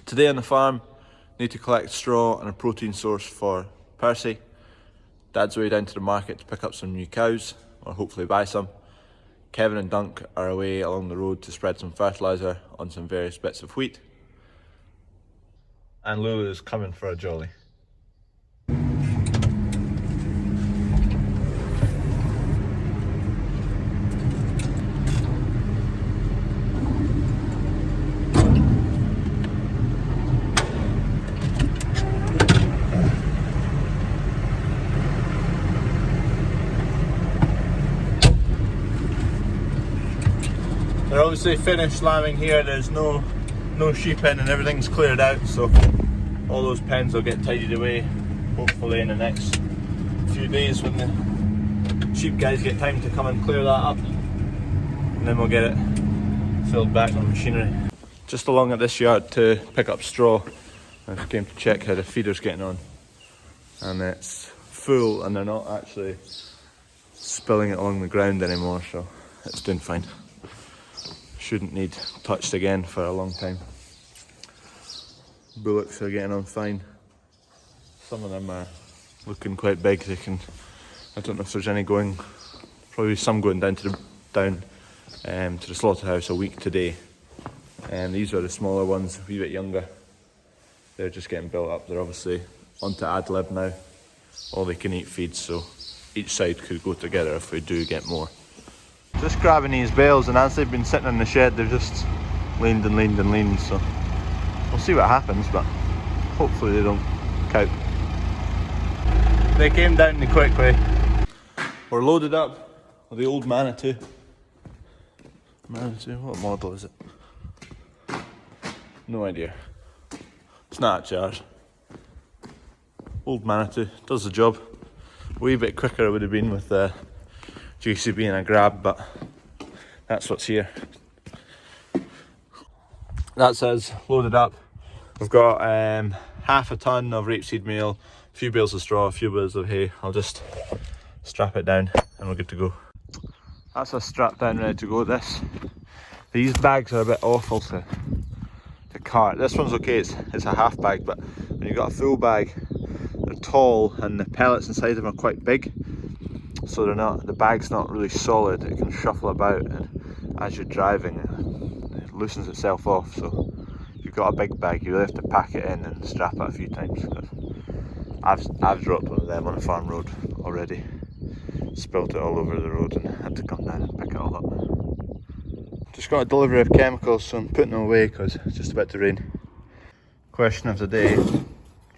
Today on the farm, need to collect straw and a protein source for Percy. Dad's away down to the market to pick up some new cows, or hopefully buy some. Kevin and Dung are away along the road to spread some fertiliser on some various bits of wheat. And Lulu is coming for a jolly. They're obviously finished lambing here. There's no sheep in and everything's cleared out, so all those pens will get tidied away hopefully in the next few days when the sheep guys get time to come and clear that up, and then we'll get it filled back on machinery. Just along at this yard to pick up straw. I came to check how the feeder's getting on, and it's full and they're not actually spilling it along the ground anymore, so it's doing fine. Shouldn't need touched again for a long time. Bullocks are getting on fine. Some of them are looking quite big. I don't know if there's any going, probably some going down to the slaughterhouse a week today. And these are the smaller ones, a wee bit younger. They're just getting built up. They're obviously onto ad lib now. All they can eat feeds, so each side could go together if we do get more. Just grabbing these bales, and as they've been sitting in the shed, they've just leaned and leaned and leaned, so we'll see what happens, but hopefully they don't count. They came down the quick way. We're loaded up with the old Manitou. What model is it? No idea. It's not actually ours. Old Manitou, does the job. A wee bit quicker it would have been with the JCB and a grab, but that's what's here. That's us loaded up. We've got half a tonne of rapeseed meal, a few bales of straw, a few bales of hay. I'll just strap it down and we're good to go. That's us strapped down, ready to go. These bags are a bit awful to cart. This one's okay, it's a half bag, but when you've got a full bag, they're tall and the pellets inside them are quite big. So the bag's not really solid, it can shuffle about, and as you're driving it loosens itself off. So if you've got a big bag, you really have to pack it in and strap it a few times, because I've dropped one of them on a farm road already, spilt it all over the road and had to come down and pick it all up. Just got a delivery of chemicals, so I'm putting them away because it's just about to rain. Question of the day,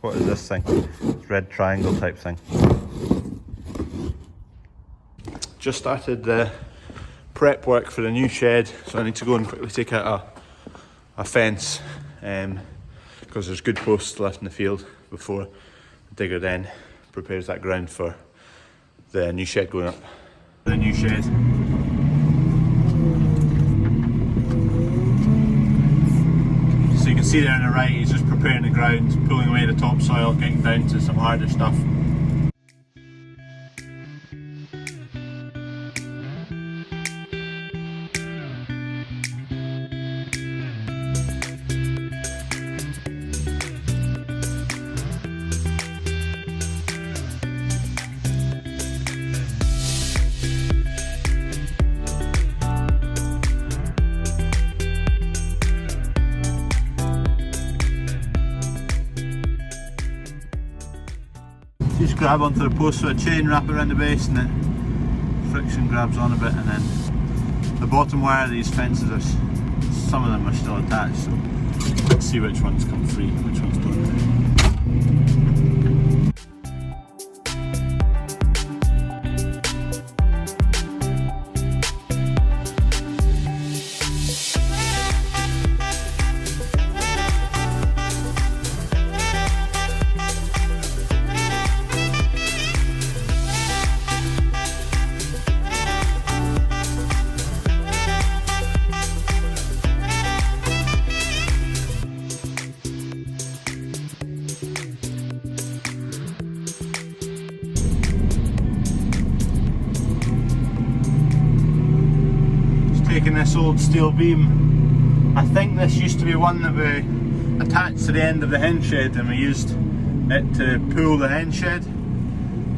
what is this thing? Red triangle type thing. Just started the prep work for the new shed, so I need to go and quickly take out a fence, because there's good posts left in the field before the digger then prepares that ground for the new shed going up. The new shed. So you can see there on the right, he's just preparing the ground, pulling away the topsoil, getting down to some harder stuff. Just grab onto the post with a chain, wrap it around the base, and then friction grabs on a bit, and then the bottom wire of these fences some of them are still attached, so let's see which ones come free, which ones don't. Taking this old steel beam. I think this used to be one that we attached to the end of the hen shed, and we used it to pull the hen shed,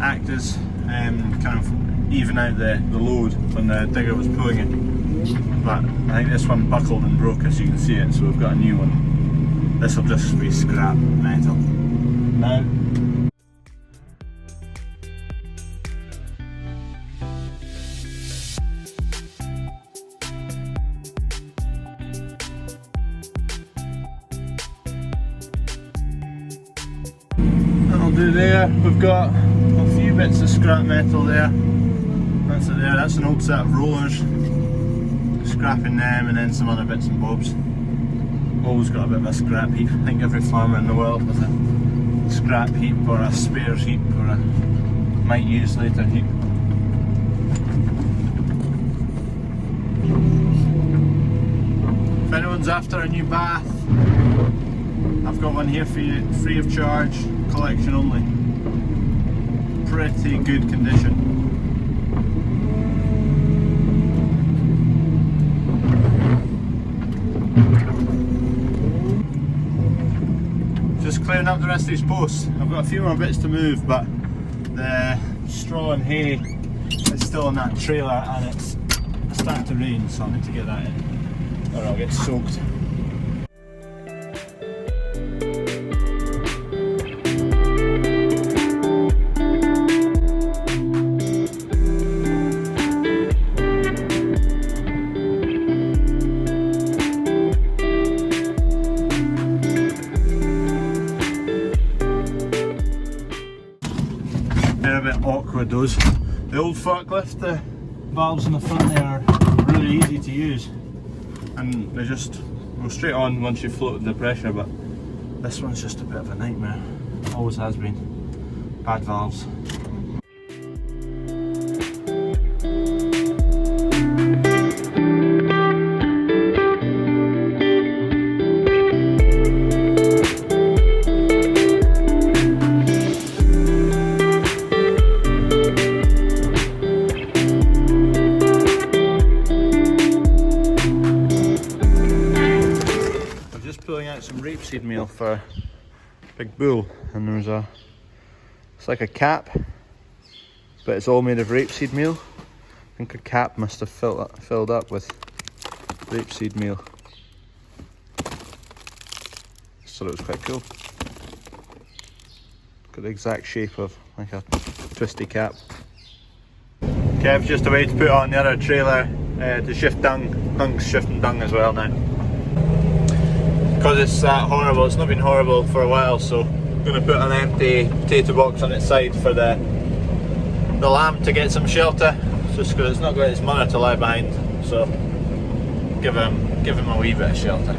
act as kind of even out the load when the digger was pulling it. But I think this one buckled and broke, as you can see it, so we've got a new one. This will just be scrap metal. Now, that'll do there. We've got a few bits of scrap metal there. That's it there, that's an old set of rollers. Scrapping them, and then some other bits and bobs. Always got a bit of a scrap heap. I think every farmer in the world has a scrap heap or a spares heap or a might use later heap. If anyone's after a new bath, I've got one here for you, free of charge, collection only. Pretty good condition. Just clearing up the rest of these posts. I've got a few more bits to move, but the straw and hay is still in that trailer, and it's starting to rain, so I need to get that in or I'll get soaked. They're a bit awkward, those. The old forklift, the valves in the front there are really easy to use, and they just go straight on once you've floated the pressure, but this one's just a bit of a nightmare. Always has been. Bad valves. Pulling out some rapeseed meal for a big bull, and there's it's like a cap, but it's all made of rapeseed meal. I think a cap must have filled up with rapeseed meal. Just thought it was quite cool. Got the exact shape of like a twisty cap. Kev's just away to put on the other trailer to shift dung. Dung's shifting dung as well now. Because it's that horrible, it's not been horrible for a while, so I'm going to put an empty potato box on its side for the lamb to get some shelter, just because it's not got its mother to lie behind, so give him a wee bit of shelter.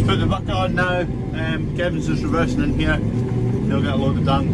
Put the bucket on now. Kevin's just reversing in here. He'll get a load of dung.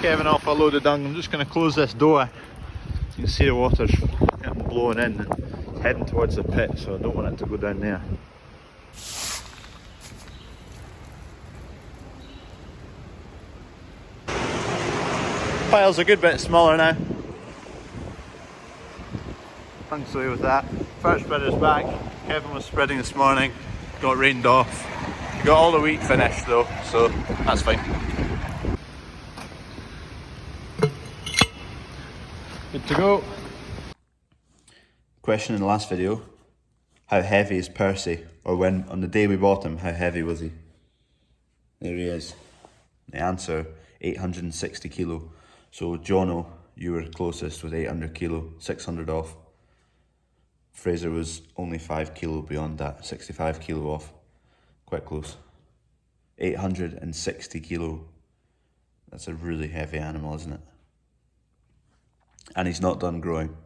Kevin off a load of dung. I'm just going to close this door. You can see the water's getting blown in and heading towards the pit, so I don't want it to go down there. Pile's a good bit smaller now. Thanks away with that. First spreader's back. Kevin was spreading this morning. got rained off. Got all the wheat finished though, so that's fine. Good to go. Question in the last video, how heavy is Percy? Or when, on the day we bought him, how heavy was he? There he is. The answer, 860 kilo. So Jono, you were closest with 800 kilo, 600 off. Fraser was only 5 kilo beyond that, 65 kilo off. Quite close. 860 kilo. That's a really heavy animal, isn't it? And he's not done growing.